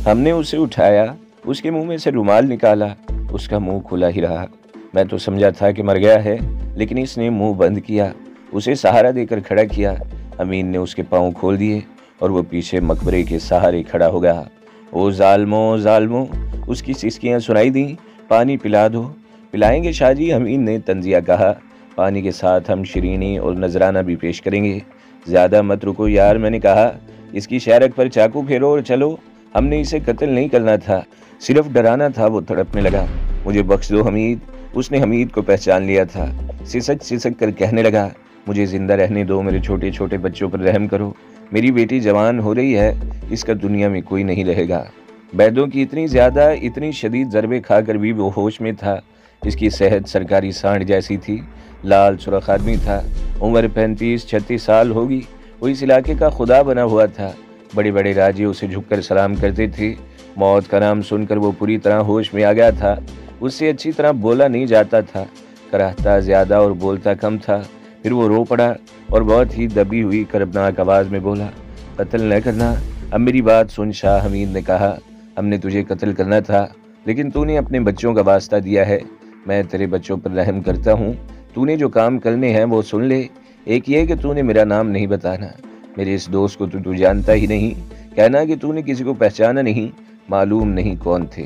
ہم نے اسے اٹھایا، اس کے منہ میں سے رومال نکالا، اس کا منہ کھلا ہی رہا۔ میں تو سمجھا تھا کہ مر گیا ہے، لیکن اس نے منہ بند کیا، اسے سہارا دے کر کھڑا کیا۔ امین نے اس کے پاؤں کھول دیے اور وہ پیچھے مقبرے کے سہارے کھڑا ہو گیا۔ او ظالموں ظالموں، اس کی سسکیاں سنائی دیں، پانی پلا دو۔ پلائیں گے شاہ جی، امین نے طنزیہ کہا، پانی کے ساتھ ہم شیرینی اور نذرانہ بھی پیش کریں گے۔ زیادہ مت رکو یار، میں نے کہا، اس کی شہرک پر چاقو پھیرو اور چلو۔ ہم نے اسے قتل نہیں کرنا تھا، صرف ڈرانا تھا۔ وہ تڑپنے لگا، مجھے بخش دو حمید۔ اس نے حمید کو پہچان لیا تھا، سسک سسک کر کہنے لگا، مجھے زندہ رہنے دو، میرے چھوٹے چھوٹے بچوں پر رحم کرو۔ میری بیٹی جوان ہو رہی ہے، اس کا دنیا میں کوئی نہیں رہے گا۔ بیدوں کی اتنی زیادہ اتنی شدید ضربے کھا کر بھی وہ ہوش میں تھا۔ اس کی صحت سرکاری سانڈ جیسی تھی، لال سرخ آدمی تھا، عمر 35-36 سال ہوگی۔ وہ اس علاقے کا خدا بنا ہوا تھا، بڑے بڑے راجے اسے جھک کر سلام کرتے تھے۔ موت کا نام سن کر وہ پوری طرح ہوش میں آ گیا تھا۔ اس سے اچھی طرح بولا نہیں جاتا تھا، کراہتا زیادہ اور بولتا کم تھا۔ پھر وہ رو پڑا اور بہت ہی دبی ہوئی کربناک آواز میں بولا، قتل نہ کرنا۔ اب میری بات سن، شاہ حمید نے کہا، ہم نے تجھے قتل کرنا تھا، لیکن تو نے اپنے بچوں کا واسطہ دیا ہے۔ میں تیرے بچوں پر رحم کرتا ہوں، تو نے جو کام کرنے ہیں وہ سن لے۔ ایک یہ کہ تو نے میرا نام نہیں بتانا، میرے اس دوست کو تو جانتا ہی نہیں، کہنا کہ تو نے کسی کو پہچانا نہیں، معلوم نہیں کون تھے۔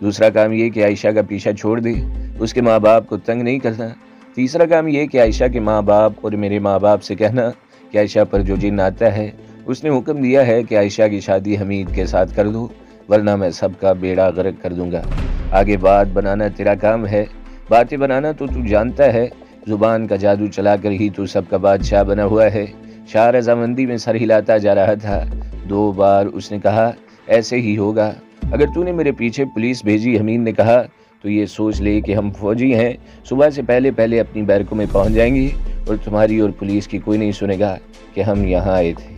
دوسرا کام یہ کہ عائشہ کا پیچھا چھوڑ دے، اس کے ماں باپ کو تنگ نہیں کرنا۔ تیسرا کام یہ کہ عائشہ کے ماں باپ اور میرے ماں باپ سے کہنا کہ عائشہ پر جو جن آتا ہے، اس نے حکم دیا ہے کہ عائشہ کی شادی حمید کے ساتھ کر دو، ورنہ میں سب کا بیڑا غرق کر دوں گا۔ آگے بات بنانا تیرا کام ہے، باتیں بنانا تو جانتا ہے، زبان کا جادو چلا کر ہی تو سب کا بادشاہ بنا ہوا ہے۔ شاہ رضامندی میں سر ہلاتا جا رہا تھا۔ 2 بار اس نے کہا، ایسے ہی ہوگا۔ اگر تو نے میرے پیچھے پولیس بھیجی، حمید نے کہا، تو یہ سوچ لے کہ ہم فوجی ہیں، صبح سے پہلے اپنی بیرکوں میں پہنچ جائیں گے اور تمہاری اور پولیس کی کوئی نہیں سنے گا کہ ہم یہاں آئے تھے۔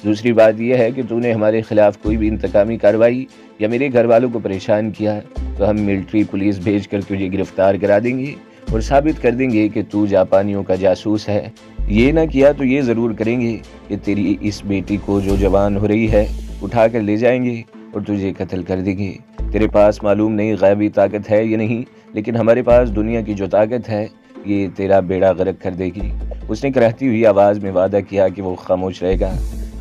دوسری بات یہ ہے کہ تو نے ہمارے خلاف کوئی بھی انتقامی کارروائی یا میرے گھر والوں کو پریشان کیا تو ہم ملٹری پولیس بھیج کر تجھے گرفتار کرا دیں گے اور ثابت کر دیں گے کہ تو جاپانیوں کا جاسوس ہے۔ یہ نہ کیا تو یہ ضرور کریں گے کہ تیری اس بیٹی کو جو جوان ہو رہی ہے اٹھا کر لے جائیں گے اور تجھے قتل کر دیں گے۔ تیرے پاس معلوم نہیں غیبی طاقت ہے یا نہیں، لیکن ہمارے پاس دنیا کی جو طاقت ہے یہ تیرا بیڑا غرق کر دے گی۔ اس نے کرہتی ہوئی آواز میں وعدہ کیا کہ وہ خاموش رہے گا۔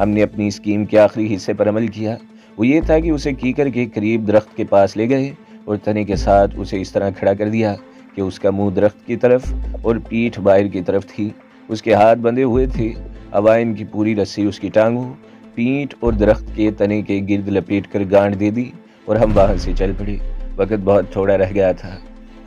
ہم نے اپنی اسکیم کے آخری حصے پر عمل کیا، وہ یہ تھا کہ اسے کیکر کے قریب درخت کے پاس لے گئے اور تنے کے ساتھ اسے اس طرح کھڑا کر دیا کہ اس کا منہ درخت کی طرف اور پیٹھ باہر کی طرف تھی۔ اس کے ہاتھ بندھے ہوئے تھے، اوائن کی پوری رسی اس کی ٹانگوں، پیٹھ اور درخت کے تنے کے گرد لپیٹ کر گانٹ دے دی اور ہم وہاں سے چل پڑے۔ وقت بہت تھوڑا رہ گیا تھا،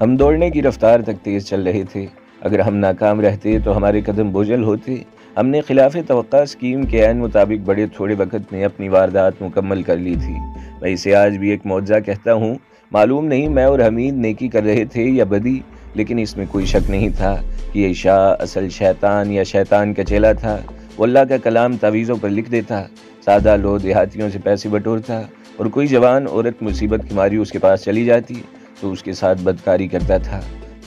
ہم دوڑنے کی رفتار تک تیز چل رہے تھے۔ اگر ہم ناکام رہتے تو ہمارے قدم بوجھل ہوتے۔ ہم نے خلاف توقع اسکیم کے عین مطابق بڑے تھوڑے وقت میں اپنی واردات مکمل کر لی تھی۔ میں اسے آج بھی ایک معجزہ کہتا ہوں۔ معلوم نہیں میں اور حمید نیکی کر رہے تھے یا بدی، لیکن اس میں کوئی شک نہیں تھا کہ یہ شاہ اصل شیطان یا شیطان کا چیلا تھا۔ وہ اللہ کا کلام تعویذوں پر لکھ دیتا، سادہ لو دیہاتیوں سے پیسے بٹورتا، اور کوئی جوان عورت مصیبت کی ماری اس کے پاس چلی جاتی تو اس کے ساتھ بدکاری کرتا تھا۔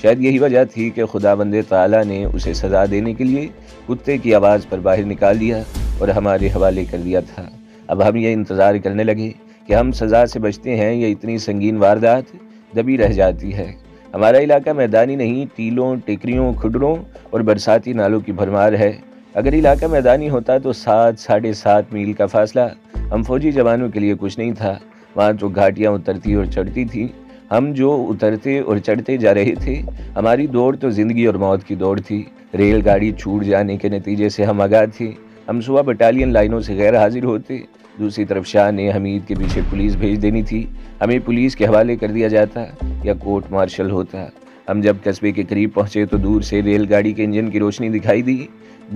شاید یہی وجہ تھی کہ خدا بندے تعالیٰ نے اسے سزا دینے کے لیے کتے کی آواز پر باہر نکال دیا اور ہمارے حوالے کر دیا تھا۔ اب ہم یہ انتظار کرنے لگے کہ ہم سزا سے بچتے ہیں یا اتنی سنگین واردات دبی رہ جاتی ہے۔ ہمارا علاقہ میدانی نہیں، ٹیلوں، ٹیکریوں، کھڈروں اور برساتی نالوں کی بھرمار ہے۔ اگر علاقہ میدانی ہوتا تو 7-7.5 میل کا فاصلہ ہم فوجی جوانوں کے لیے کچھ نہیں تھا۔ وہاں تو گھاٹیاں اترتی اور چڑھتی تھیں، ہم جو اترتے اور چڑھتے جا رہے تھے۔ ہماری دوڑ تو زندگی اور موت کی دوڑ تھی۔ ریل گاڑی چھوٹ جانے کے نتیجے سے ہم آگاہ تھے۔ ہم صبح بٹالین لائنوں سے غیر حاضر ہوتے، دوسری طرف شاہ نے حمید کے پیچھے پولیس بھیج دینی تھی، ہمیں پولیس کے حوالے کر دیا جاتا یا کورٹ مارشل ہوتا۔ ہم جب قصبے کے قریب پہنچے تو دور سے ریل گاڑی کے انجن کی روشنی دکھائی دی۔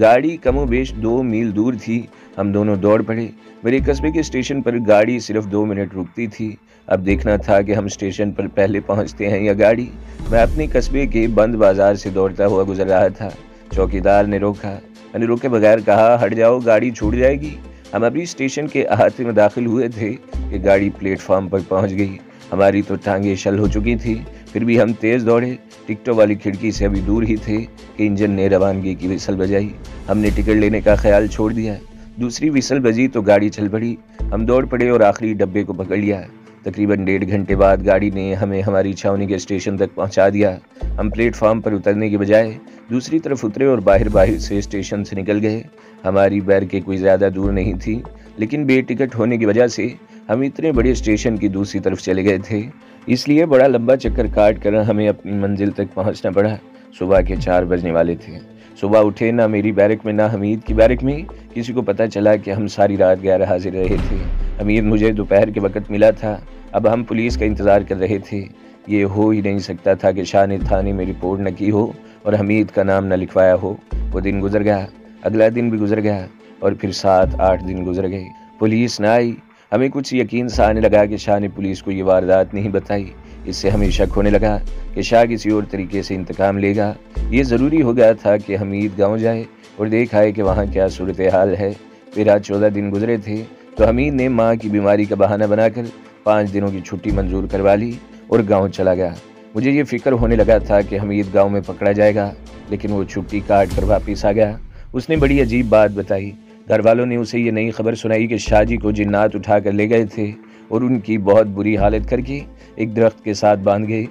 گاڑی کم و بیش 2 میل دور تھی۔ ہم دونوں دوڑ پڑے۔ میرے قصبے کے اسٹیشن پر گاڑی صرف 2 منٹ رکتی تھی۔ اب دیکھنا تھا کہ ہم اسٹیشن پر پہلے پہنچتے ہیں یا گاڑی۔ میں اپنے قصبے کے بند بازار سے دوڑتا ہوا گزر رہا تھا۔ چوکیدار نے روکا۔ میں نے روکے بغیر کہا، ہٹ جاؤ، گاڑی چھوٹ جائے گی۔ ہم ابھی اسٹیشن کے احاطے میں داخل ہوئے تھے کہ گاڑی پلیٹ فارم پر پہنچ گئی۔ ہماری تو ٹانگیں شل ہو چکی تھی، پھر بھی ہم تیز دوڑے۔ ٹکٹوں والی کھڑکی سے ابھی دور ہی تھے کہ انجن نے روانگی کی وسل بجائی۔ ہم نے ٹکٹ لینے کا خیال چھوڑ دیا۔ دوسری وسل بجی تو گاڑی چل پڑی۔ ہم دوڑ پڑے اور آخری ڈبے کو پکڑ لیا۔ تقریباً 1.5 گھنٹے بعد گاڑی نے ہمیں ہماری چھاونی کے اسٹیشن تک پہنچا دیا۔ ہم پلیٹ فارم پر اترنے کے بجائے دوسری طرف اترے اور باہر سے اسٹیشن سے نکل گئے۔ ہماری بیرکیں کوئی زیادہ دور نہیں تھی، لیکن بے ٹکٹ ہونے کی وجہ سے ہم اتنے بڑے اسٹیشن کی دوسری طرف چلے گئے تھے، اس لیے بڑا لمبا چکر کاٹ کر ہمیں اپنی منزل تک پہنچنا پڑا۔ صبح کے 4 بجنے والے تھے۔ صبح اٹھے، نہ میری بیرک میں نہ حمید کی بیرک میں کسی کو پتہ چلا کہ ہم ساری رات غیر حاضر رہے تھے۔ حمید مجھے دوپہر کے وقت ملا تھا۔ اب ہم پولیس کا انتظار کر رہے تھے۔ یہ ہو ہی نہیں سکتا تھا کہ شاہ نے تھانے میں رپورٹ نہ کی ہو اور حمید کا نام نہ لکھوایا ہو۔ وہ دن گزر گیا، اگلا دن بھی گزر گیا اور پھر 7-8 دن گزر گئے۔ پولیس نہ آئی۔ ہمیں کچھ یقین سا آنے لگا کہ شاہ نے پولیس کو یہ واردات نہیں بتائی۔ اس سے ہمیں شک ہونے لگا کہ شاہ کسی اور طریقے سے انتقام لے گا۔ یہ ضروری ہو گیا تھا کہ حمید گاؤں جائے اور دیکھ آئے کہ وہاں کیا صورتحال ہے۔ پھر آج 14 دن گزرے تھے تو حمید نے ماں کی بیماری کا بہانہ بنا کر 5 دنوں کی چھٹی منظور کروا لی اور گاؤں چلا گیا۔ مجھے یہ فکر ہونے لگا تھا کہ حمید گاؤں میں پکڑا جائے گا، لیکن وہ چھٹی کاٹ کر واپس آ گیا۔ اس نے بڑی عجیب بات بتائی۔ گھر والوں نے اسے یہ نئی خبر سنائی کہ شاہ جی کو جنات اٹھا کر لے گئے تھے اور ان کی بہت بری حالت کر کے ایک درخت کے ساتھ باندھ گئے۔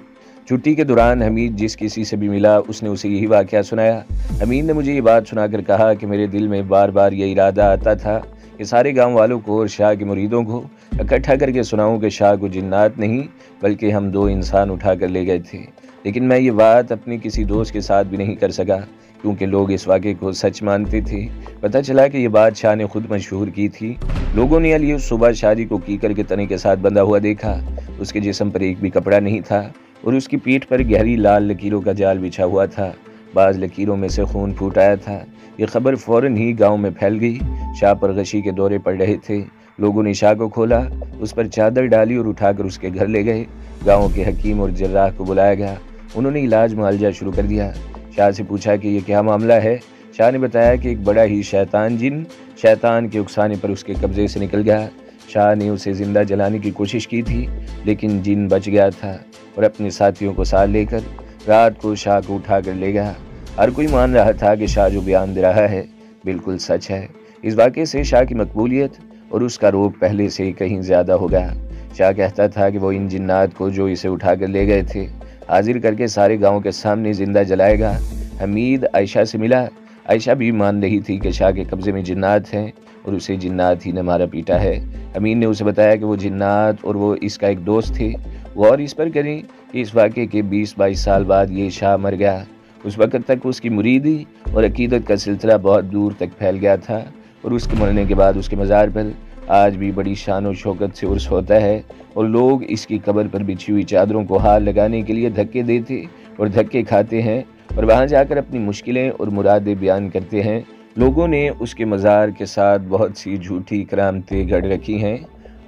چھٹی کے دوران حمید جس کسی سے بھی ملا اس نے اسے یہی واقعہ سنایا۔ حمید نے مجھے یہ بات سنا کر کہا کہ میرے دل میں بار بار یہ ارادہ آتا تھا کہ سارے گاؤں والوں کو اور شاہ کے مریدوں کو اکٹھا کر کے سناؤں کہ شاہ کو جنات نہیں بلکہ ہم 2 انسان اٹھا کر لے گئے تھے، لیکن میں یہ بات اپنے کسی دوست کے ساتھ بھی نہیں کر سکا کیونکہ لوگ اس واقعے کو سچ مانتے تھے۔ پتہ چلا کہ یہ بات شاہ نے خود مشہور کی تھی۔ لوگوں نے علی صبح شادی کو کیکر کے تنے کے ساتھ بندھا ہوا دیکھا۔ اس کے جسم پر ایک بھی کپڑا نہیں تھا اور اس کی پیٹھ پر گہری لال لکیروں کا جال بچھا ہوا تھا۔ بعض لکیروں میں سے خون پھوٹ آیا تھا۔ یہ خبر فوراً ہی گاؤں میں پھیل گئی۔ شاہ پر غشی کے دورے پڑ رہے تھے۔ لوگوں نے شاہ کو کھولا، اس پر چادر ڈالی اور اٹھا کر اس کے گھر لے گئے۔ گاؤں کے حکیم اور جراح کو بلایا گیا۔ انہوں نے علاج معالجہ شروع کر دیا۔ شاہ سے پوچھا کہ یہ کیا معاملہ ہے۔ شاہ نے بتایا کہ ایک بڑا ہی شیطان کے اکسانے پر اس کے قبضے سے نکل گیا۔ شاہ نے اسے زندہ جلانے کی کوشش کی تھی، لیکن جن بچ گیا تھا اور اپنے ساتھیوں کو ساتھ لے کر رات کو شاہ کو اٹھا کر لے گیا۔ ہر کوئی مان رہا تھا کہ شاہ جو بیان دے رہا ہے بالکل سچ ہے۔ اس واقعے سے شاہ کی مقبولیت اور اس کا روب پہلے سے کہیں زیادہ ہو گیا۔ شاہ کہتا تھا کہ وہ ان جنات کو جو اسے اٹھا کر لے گئے تھے حاضر کر کے سارے گاؤں کے سامنے زندہ جلائے گا۔ حمید عائشہ سے ملا۔ عائشہ بھی مان رہی تھی کہ شاہ کے قبضے میں جنات ہیں اور اسے جنات ہی نے مارا پیٹا ہے۔ حمید نے اسے بتایا کہ وہ جنات اور وہ اس کا ایک دوست تھے۔ غور اس پر کریں کہ اس واقعے کے 20-22 سال بعد یہ شاہ مر گیا۔ اس وقت تک اس کی مریدی اور عقیدت کا سلسلہ بہت دور تک پھیل گیا تھا اور اس کے مرنے کے بعد اس کے مزار پر آج بھی بڑی شان و شوکت سے عرس ہوتا ہے اور لوگ اس کی قبر پر بچھی ہوئی چادروں کو ہاتھ لگانے کے لیے دھکے دیتے اور دھکے کھاتے ہیں اور وہاں جا کر اپنی مشکلیں اور مرادیں بیان کرتے ہیں۔ لوگوں نے اس کے مزار کے ساتھ بہت سی جھوٹی کرامتیں گڑھ رکھی ہیں۔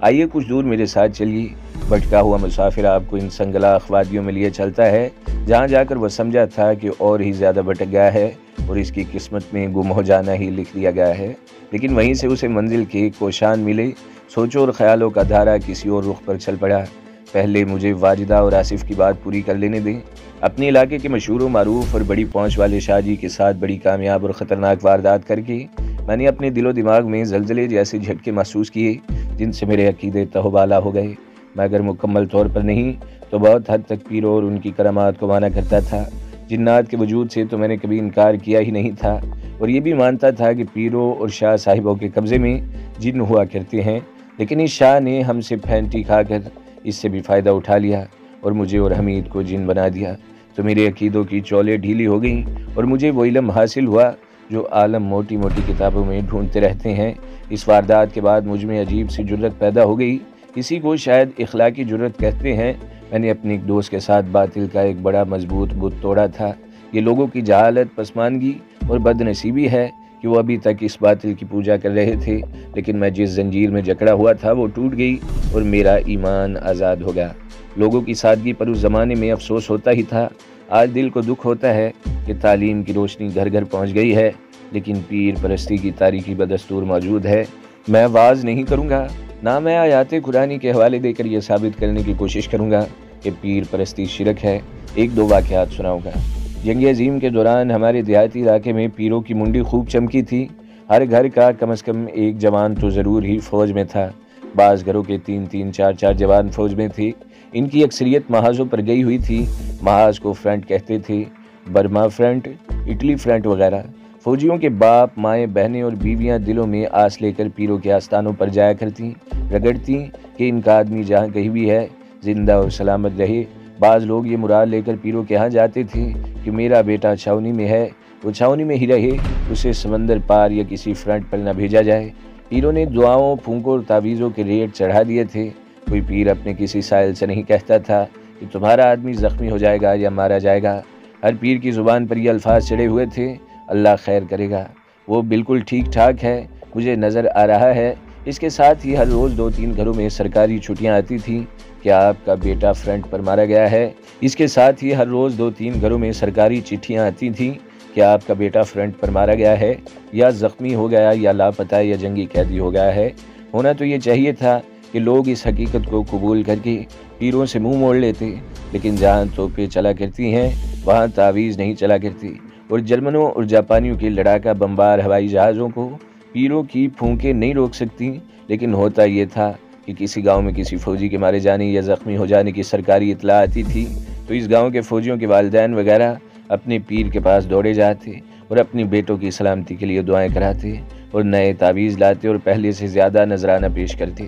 آئیے کچھ دور میرے ساتھ چلیے۔ بھٹکا ہوا مسافر آپ کو ان سنگلاخ وادیوں میں لیے چلتا ہے جہاں جا کر وہ سمجھا تھا کہ اور ہی زیادہ بھٹک گیا ہے اور اس کی قسمت میں گم ہو جانا ہی لکھ دیا گیا ہے، لیکن وہیں سے اسے منزل کے کوشان ملے۔ سوچوں اور خیالوں کا دھارا کسی اور رخ پر چل پڑا۔ پہلے مجھے واجدہ اور آصف کی بات پوری کر لینے دیں۔ اپنے علاقے کے مشہور و معروف اور بڑی پہنچ والے شاہ جی کے ساتھ بڑی کامیاب اور خطرناک واردات کر کے میں نے اپنے دل و دماغ میں زلزلے جیسے جھٹکے محسوس کیے جن سے میرے عقیدے تہوبالا ہو گئے۔ میں اگر مکمل طور پر نہیں تو بہت حد تک پیروں اور ان کی کرامات کو مانا کرتا تھا۔ جنات کے وجود سے تو میں نے کبھی انکار کیا ہی نہیں تھا اور یہ بھی مانتا تھا کہ پیروں اور شاہ صاحبوں کے قبضے میں جن ہوا کرتے ہیں، لیکن اس شاہ نے ہم سے پھینٹی کھا کر اس سے بھی فائدہ اٹھا لیا اور مجھے اور حمید کو جن بنا دیا۔ تو میرے عقیدوں کی چولیں ڈھیلی ہو گئیں اور مجھے وہ علم حاصل ہوا جو عالم موٹی موٹی کتابوں میں ڈھونڈتے رہتے ہیں۔ اس واردات کے بعد مجھ میں عجیب سی جرت پیدا ہو گئی، اسی کو شاید اخلاقی جرت کہتے ہیں۔ میں نے اپنے ایک دوست کے ساتھ باطل کا ایک بڑا مضبوط بت توڑا تھا۔ یہ لوگوں کی جہالت، پسماندگی اور بد نصیبی ہے کہ وہ ابھی تک اس باطل کی پوجا کر رہے تھے، لیکن میں جس زنجیر میں جکڑا ہوا تھا وہ ٹوٹ گئی اور میرا ایمان آزاد ہو گیا۔ لوگوں کی سادگی پر اس زمانے میں افسوس ہوتا ہی تھا۔ آج دل کو دکھ ہوتا ہے کہ تعلیم کی روشنی گھر گھر پہنچ گئی ہے، لیکن پیر پرستی کی تاریکی بدستور موجود ہے۔ میں واز نہیں کروں گا، نہ میں آیات قرآنی کے حوالے دے کر یہ ثابت کرنے کی کوشش کروں گا کہ پیر پرستی شرک ہے۔ 1-2 واقعات سناؤں گا۔ جنگ عظیم کے دوران ہمارے دیہاتی علاقے میں پیروں کی منڈی خوب چمکی تھی۔ ہر گھر کا کم از کم ایک جوان تو ضرور ہی فوج میں تھا۔ بعض گھروں کے 3-3 4-4 جوان فوج میں تھے۔ ان کی اکثریت محاذوں پر گئی ہوئی تھی۔ محاذ کو فرنٹ کہتے تھے، برما فرنٹ، اٹلی فرنٹ وغیرہ۔ فوجیوں کے باپ، مائیں، بہنیں اور بیویاں دلوں میں آس لے کر پیروں کے آستانوں پر جایا کرتیں، رگڑتیں کہ ان کا آدمی جہاں کہیں بھی ہے زندہ اور سلامت رہے۔ بعض لوگ یہ مراد لے کر پیروں کے ہاں جاتے تھے کہ میرا بیٹا چھاؤنی میں ہے، وہ چھاؤنی میں ہی رہے، اسے سمندر پار یا کسی فرنٹ پر نہ بھیجا جائے۔ پیروں نے دعاؤں، پھونکوں اور تعویذوں کے ریٹ چڑھا دیے تھے۔ کوئی پیر اپنے کسی سائل سے نہیں کہتا تھا کہ تمہارا آدمی زخمی ہو جائے گا یا مارا جائے گا۔ ہر پیر کی زبان پر یہ الفاظ چڑھے ہوئے تھے، اللہ خیر کرے گا، وہ بالکل ٹھیک ٹھاک ہے، مجھے نظر آ رہا ہے۔ اس کے ساتھ ہی ہر روز 2-3 گھروں میں سرکاری چھٹیاں آتی تھیں کہ آپ کا بیٹا فرنٹ پر مارا گیا ہے۔ اس کے ساتھ ہی ہر روز 2-3 گھروں میں سرکاری چٹھیاں آتی تھیں کہ آپ کا بیٹا فرنٹ پر مارا گیا ہے، یا زخمی ہو گیا، یا لاپتہ، یا جنگی قیدی ہو گیا ہے۔ ہونا تو یہ چاہیے تھا کہ لوگ اس حقیقت کو قبول کر کے پیروں سے منہ موڑ لیتے، لیکن جہاں توپیں چلا کرتی ہیں وہاں تعویذ نہیں چلا کرتی، اور جرمنوں اور جاپانیوں کے لڑاکا بمبار ہوائی جہازوں کو پیروں کی پھونکیں نہیں روک سکتی۔ لیکن ہوتا یہ تھا کہ کسی گاؤں میں کسی فوجی کے مارے جانے یا زخمی ہو جانے کی سرکاری اطلاع آتی تھی تو اس گاؤں کے فوجیوں کے والدین وغیرہ اپنے پیر کے پاس دوڑے جاتے اور اپنی بیٹوں کی سلامتی کے لیے دعائیں کراتے اور نئے تعویذ لاتے اور پہلے سے زیادہ نذرانہ پیش کرتے۔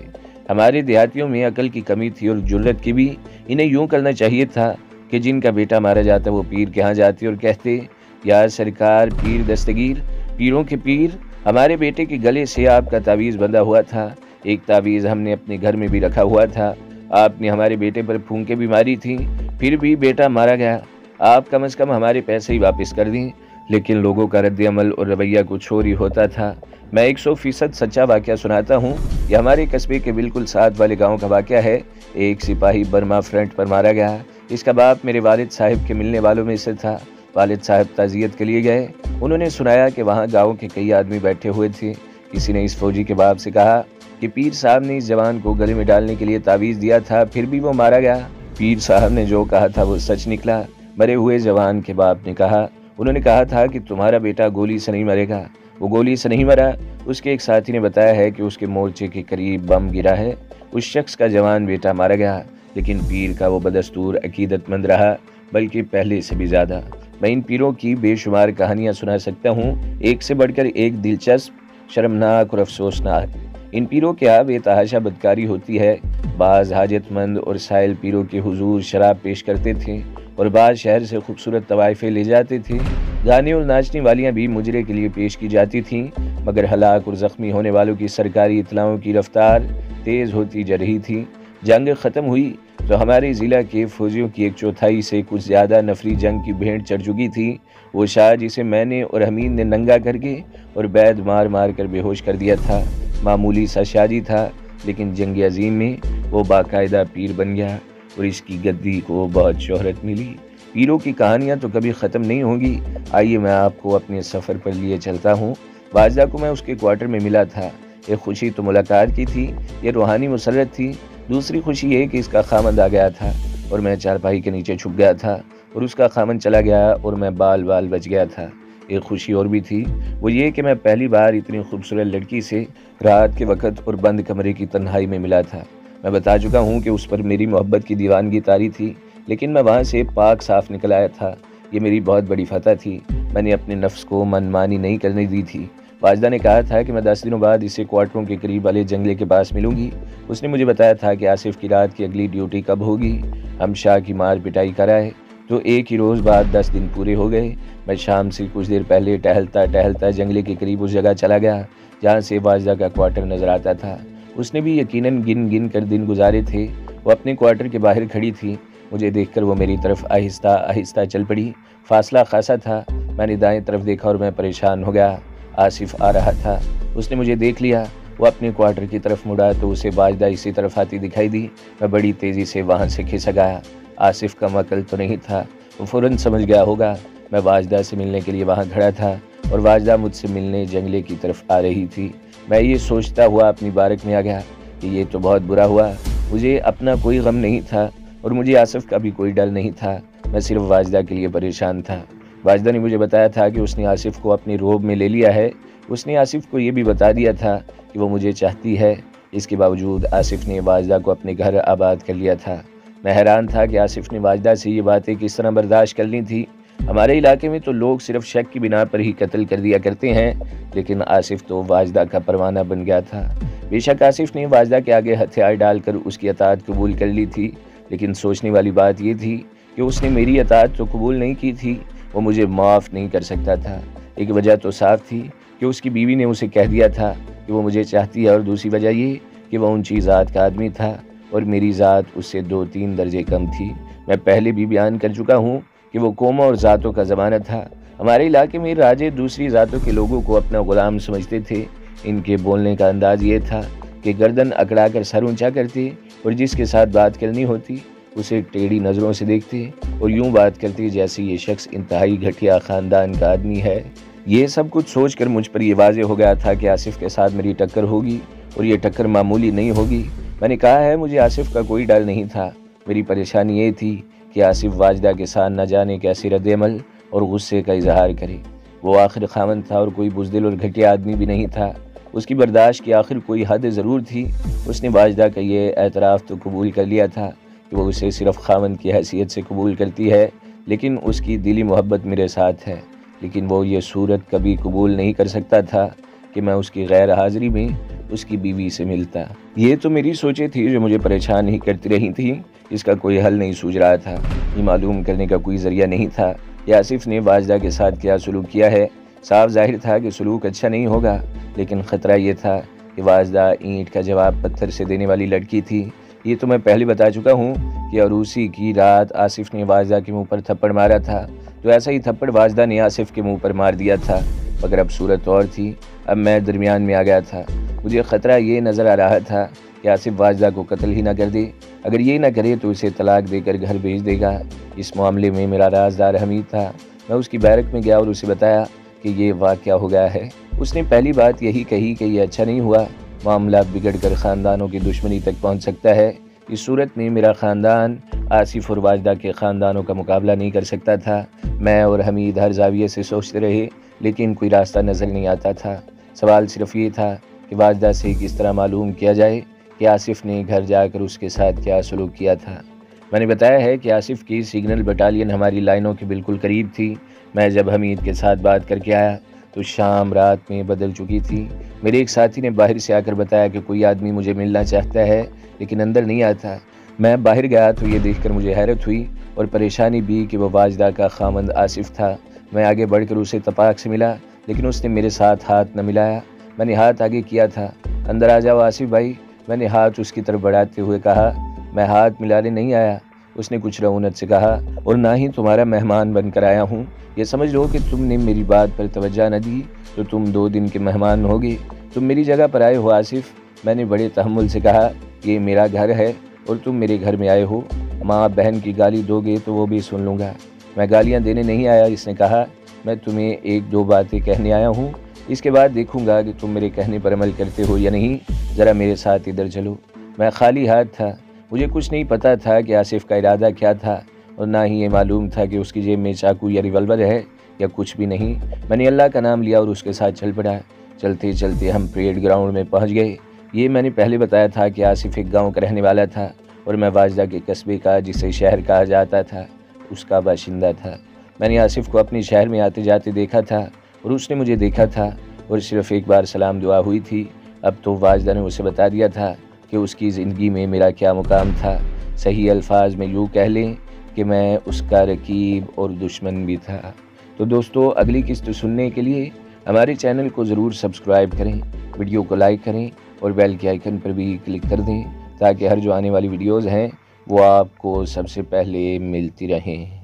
ہمارے دیہاتیوں میں عقل کی کمی تھی اور جرت کی بھی۔ انہیں یوں کرنا چاہیے تھا کہ جن کا بیٹا مارا جاتا وہ پیر کے ہاں جاتے اور کہتے، یا سرکار پیر دستگیر، پیروں کے پیر، ہمارے بیٹے کے گلے سے آپ کا تعویذ بندھا ہوا تھا، ایک تعویذ ہم نے اپنے گھر میں بھی رکھا ہوا تھا، آپ نے ہمارے بیٹے پر پھونکیں بھی ماری تھیں، پھر بھی بیٹا مارا گیا، آپ کم از کم ہمارے پیسے ہی واپس کر دیں۔ لیکن لوگوں کا رد عمل اور رویہ کچھ اور ہی ہوتا تھا۔ میں 100% سچا واقعہ سناتا ہوں۔ یہ ہمارے قصبے کے بالکل ساتھ والے گاؤں کا واقعہ ہے۔ ایک سپاہی برما فرنٹ پر مارا گیا۔ اس کا باپ میرے والد صاحب کے ملنے والوں میں سے تھا۔ والد صاحب تعزیت کے لیے گئے۔ انہوں نے سنایا کہ وہاں گاؤں کے کئی آدمی بیٹھے ہوئے تھے۔ کسی نے اس فوجی کے باپ سے کہا کہ پیر صاحب نے اس جوان کو گلے میں ڈالنے کے لیے تعویذ دیا تھا، پھر بھی وہ مارا گیا۔ پیر صاحب نے جو کہا تھا وہ سچ نکلا۔ مرے ہوئے جوان کے باپ نے کہا، انہوں نے کہا تھا کہ تمہارا بیٹا گولی سے نہیں مرے گا۔ وہ گولی سے نہیں مرا۔ اس کے ایک ساتھی نے بتایا ہے کہ اس کے مورچے کے قریب بم گرا ہے، اس شخص کا جوان بیٹا مارا گیا، لیکن پیر کا وہ بدستور عقیدت مند رہا، بلکہ پہلے سے بھی زیادہ۔ میں ان پیروں کی بے شمار کہانیاں سنا سکتا ہوں، ایک سے بڑھ کر ایک دلچسپ، شرمناک اور افسوسناک۔ ان پیروں کے ہاں بے تحاشا بدکاری ہوتی ہے۔ بعض حاجت مند اور سائل پیروں کے حضور شراب پیش کرتے تھے اور بعض شہر سے خوبصورت طوائفیں لے جاتے تھے۔ گانے اور ناچنے والیاں بھی مجرے کے لیے پیش کی جاتی تھیں، مگر ہلاک اور زخمی ہونے والوں کی سرکاری اطلاعوں کی رفتار تیز ہوتی جا رہی تھی۔ جنگ ختم ہوئی تو ہمارے ضلع کے فوجیوں کی 1/4 سے کچھ زیادہ نفری جنگ کی بھینٹ چڑھ چکی تھی۔ وہ شاہ جسے میں نے اور حمید نے ننگا کر کے اور بیدھ مار مار کر بے ہوش کر دیا تھا، معمولی سا شاجی تھا، لیکن جنگ عظیم میں وہ باقاعدہ پیر بن گیا اور اس کی گدی کو بہت شہرت ملی۔ پیروں کی کہانیاں تو کبھی ختم نہیں ہوں گی۔ آئیے میں آپ کو اپنے سفر پر لیے چلتا ہوں۔ واجدہ کو میں اس کے کوارٹر میں ملا تھا۔ ایک خوشی تو ملاقات کی تھی، یہ روحانی مسرت تھی۔ دوسری خوشی یہ کہ اس کا خامند آ گیا تھا اور میں چارپائی کے نیچے چھپ گیا تھا اور اس کا خامند چلا گیا اور میں بال بال بچ گیا تھا۔ ایک خوشی اور بھی تھی، وہ یہ کہ میں پہلی بار اتنی خوبصورت لڑکی سے رات کے وقت اور بند کمرے کی تنہائی میں ملا تھا۔ میں بتا چکا ہوں کہ اس پر میری محبت کی دیوانگی طاری تھی، لیکن میں وہاں سے پاک صاف نکل آیا تھا۔ یہ میری بہت بڑی فتح تھی۔ میں نے اپنے نفس کو من مانی نہیں کرنے دی تھی۔ واجدہ نے کہا تھا کہ میں 10 دنوں بعد اسے کوارٹروں کے قریب والے جنگلے کے پاس ملوں گی۔ اس نے مجھے بتایا تھا کہ آصف کی رات کی اگلی ڈیوٹی کب ہوگی۔ ہم شاہ کی مار پٹائی کرائے تو ایک ہی روز بعد 10 دن پورے ہو گئے۔ میں شام سے کچھ دیر پہلے ٹہلتا جنگلے کے قریب اس جگہ چلا گیا جہاں سے واجدہ کا کوارٹر نظر آتا تھا۔ اس نے بھی یقیناً گن کر دن گزارے تھے۔ وہ اپنے کوارٹر کے باہر کھڑی تھی۔ مجھے دیکھ کر وہ میری طرف آہستہ آہستہ چل پڑی۔ فاصلہ خاصا تھا۔ میں نے دائیں طرف دیکھا اور میں پریشان ہو گیا۔ آصف آ رہا تھا۔ اس نے مجھے دیکھ لیا۔ وہ اپنے کوارٹر کی طرف مڑا تو اسے واجدہ اسی طرف آتی دکھائی دی۔ میں بڑی تیزی سے وہاں سے کھسک آیا۔ آصف کا عقل تو نہیں تھا، وہ فوراً سمجھ گیا ہوگا میں واجدہ سے ملنے کے لیے وہاں کھڑا تھا اور واجدہ مجھ سے ملنے جنگلے کی طرف آ رہی تھی۔ میں یہ سوچتا ہوا اپنی بارک میں آ گیا کہ یہ تو بہت برا ہوا۔ مجھے اپنا کوئی غم نہیں تھا اور مجھے آصف کا بھی کوئی ڈر نہیں تھا۔ میں صرف واجدہ کے لیے پریشان تھا۔ واجدہ نے مجھے بتایا تھا کہ اس نے آصف کو اپنی روب میں لے لیا ہے۔ اس نے آصف کو یہ بھی بتا دیا تھا کہ وہ مجھے چاہتی ہے، اس کے باوجود آصف نے واجدہ کو اپنے گھر آباد کر لیا تھا۔ میں حیران تھا کہ آصف نے واجدہ سے یہ باتیں کس طرح برداشت کر لی تھی۔ ہمارے علاقے میں تو لوگ صرف شک کی بنا پر ہی قتل کر دیا کرتے ہیں، لیکن آصف تو واجدہ کا پروانہ بن گیا تھا۔ بے شک آصف نے واجدہ کے آگے ہتھیار ڈال کر اس کی اطاعت قبول کر لی تھی، لیکن سوچنے والی بات یہ تھی کہ اس نے میری اطاعت تو قبول نہیں کی تھی، وہ مجھے معاف نہیں کر سکتا تھا۔ ایک وجہ تو صاف تھی کہ اس کی بیوی نے اسے کہہ دیا تھا کہ وہ مجھے چاہتی ہے، اور دوسری وجہ یہ کہ وہ اونچی ذات کا آدمی تھا اور میری ذات اس سے 2-3 درجے کم تھی۔ میں پہلے بھی بیان کر چکا ہوں کہ وہ قوموں اور ذاتوں کا زمانہ تھا۔ ہمارے علاقے میں راجے دوسری ذاتوں کے لوگوں کو اپنا غلام سمجھتے تھے۔ ان کے بولنے کا انداز یہ تھا کہ گردن اکڑا کر سر اونچا کرتے، اور جس کے ساتھ بات کرنی ہوتی اسے ٹیڑھی نظروں سے دیکھتے اور یوں بات کرتے جیسے یہ شخص انتہائی گھٹیا خاندان کا آدمی ہے۔ یہ سب کچھ سوچ کر مجھ پر یہ واضح ہو گیا تھا کہ آصف کے ساتھ میری ٹکر ہوگی، اور یہ ٹکر معمولی نہیں ہوگی۔ میں نے کہا ہے مجھے آصف کا کوئی ڈر نہیں تھا، میری پریشانی یہ تھی کہ آصف واجدہ کے ساتھ نہ جانے کیسے رد عمل اور غصے کا اظہار کرے۔ وہ آخر خاوند تھا اور کوئی بزدل اور گھٹیا آدمی بھی نہیں تھا۔ اس کی برداشت کی آخر کوئی حد ضرور تھی۔ اس نے واجدہ کا یہ اعتراف تو قبول کر لیا تھا کہ وہ اسے صرف خاوند کی حیثیت سے قبول کرتی ہے، لیکن اس کی دلی محبت میرے ساتھ ہے۔ لیکن وہ یہ صورت کبھی قبول نہیں کر سکتا تھا کہ میں اس کی غیر حاضری میں اس کی بیوی سے ملتا۔ یہ تو میری سوچیں تھی جو مجھے پریشان ہی کرتی رہی تھیں، اس کا کوئی حل نہیں سوچ رہا تھا۔ یہ معلوم کرنے کا کوئی ذریعہ نہیں تھا کہ آصف نے واجدہ کے ساتھ کیا سلوک کیا ہے۔ صاف ظاہر تھا کہ سلوک اچھا نہیں ہوگا، لیکن خطرہ یہ تھا کہ واجدہ اینٹ کا جواب پتھر سے دینے والی لڑکی تھی۔ یہ تو میں پہلے بتا چکا ہوں کہ عروسی کی رات آصف نے واجدہ کے منہ پر تھپڑ مارا تھا، تو ایسا ہی تھپڑ واجدہ نے آصف کے منہ پر مار دیا تھا، مگر اب صورت اور تھی۔ اب میں درمیان میں آ گیا تھا۔ مجھے خطرہ یہ نظر آ رہا تھا کہ آصف واجدہ کو قتل ہی نہ کر دے۔ اگر یہ نہ کرے تو اسے طلاق دے کر گھر بھیج دے گا۔ اس معاملے میں میرا رازدار حمید تھا۔ میں اس کی بیرک میں گیا اور اسے بتایا کہ یہ واقعہ ہو گیا ہے۔ اس نے پہلی بات یہی کہی کہ یہ اچھا نہیں ہوا، معاملہ بگڑ کر خاندانوں کی دشمنی تک پہنچ سکتا ہے۔ اس صورت میں میرا خاندان آصف اور واجدہ کے خاندانوں کا مقابلہ نہیں کر سکتا تھا۔ میں اور حمید ہر زاویے سے سوچتے رہے، لیکن کوئی راستہ نظر نہیں آتا تھا۔ سوال صرف یہ تھا کہ واجدہ سے کس طرح معلوم کیا جائے کہ آصف نے گھر جا کر اس کے ساتھ کیا سلوک کیا تھا۔ میں نے بتایا ہے کہ آصف کی سگنل بٹالین ہماری لائنوں کے بالکل قریب تھی۔ میں جب حمید کے ساتھ بات کر کے آیا تو شام رات میں بدل چکی تھی۔ میرے ایک ساتھی نے باہر سے آ کر بتایا کہ کوئی آدمی مجھے ملنا چاہتا ہے لیکن اندر نہیں آتا۔ میں باہر گیا تو یہ دیکھ کر مجھے حیرت ہوئی اور پریشانی بھی کہ وہ واجدہ کا خاوند آصف تھا۔ میں آگے بڑھ کر اسے تپاک سے ملا، لیکن اس نے میرے ساتھ ہاتھ نہ ملایا۔ میں نے ہاتھ آگے کیا تھا۔ اندر آ جاؤ آصف بھائی، میں نے ہاتھ اس کی طرف بڑھاتے ہوئے کہا۔ میں ہاتھ ملانے نہیں آیا، اس نے کچھ رعونت سے کہا، اور نہ ہی تمہارا مہمان بن کر آیا ہوں۔ یہ سمجھ لو کہ تم نے میری بات پر توجہ نہ دی تو تم 2 دن کے مہمان ہوگے۔ تم میری جگہ پر آئے ہو آصف۔ میں نے بڑے تحمل سے کہا، یہ میرا گھر ہے اور تم میرے گھر میں آئے ہو۔ ماں بہن کی گالی دو گے تو وہ بھی سن لوں گا۔ میں گالیاں دینے نہیں آیا، اس نے کہا۔ میں تمہیں 1-2 باتیں کہنے آیا ہوں، اس کے بعد دیکھوں گا کہ تم میرے کہنے پر عمل کرتے ہو یا نہیں۔ ذرا میرے ساتھ ادھر چلو۔ میں خالی ہاتھ تھا، مجھے کچھ نہیں پتا تھا کہ آصف کا ارادہ کیا تھا، اور نہ ہی یہ معلوم تھا کہ اس کی جیب میں چاقو یا ریوالور ہے یا کچھ بھی نہیں۔ میں نے اللہ کا نام لیا اور اس کے ساتھ چل پڑا۔ چلتے چلتے ہم پریڈ گراؤنڈ میں پہنچ گئے۔ یہ میں نے پہلے بتایا تھا کہ آصف ایک گاؤں کا رہنے والا تھا اور میں واجدہ کے قصبے کا، جسے شہر کہا جاتا تھا، اس کا باشندہ تھا۔ میں نے آصف کو اپنے شہر میں آتے جاتے دیکھا تھا اور اس نے مجھے دیکھا تھا، اور صرف ایک بار سلام دعا ہوئی تھی۔ اب تو واجدہ نے اسے بتا دیا تھا کہ اس کی زندگی میں میرا کیا مقام تھا۔ صحیح الفاظ میں یوں کہہ لیں کہ میں اس کا رقیب اور دشمن بھی تھا۔ تو دوستو، اگلی قسط سننے کے لیے ہمارے چینل کو ضرور سبسکرائب کریں، ویڈیو کو لائک کریں اور بیل کے آئیکن پر بھی کلک کر دیں تاکہ ہر جو آنے والی ویڈیوز ہیں وہ آپ کو سب سے پہلے ملتی رہیں۔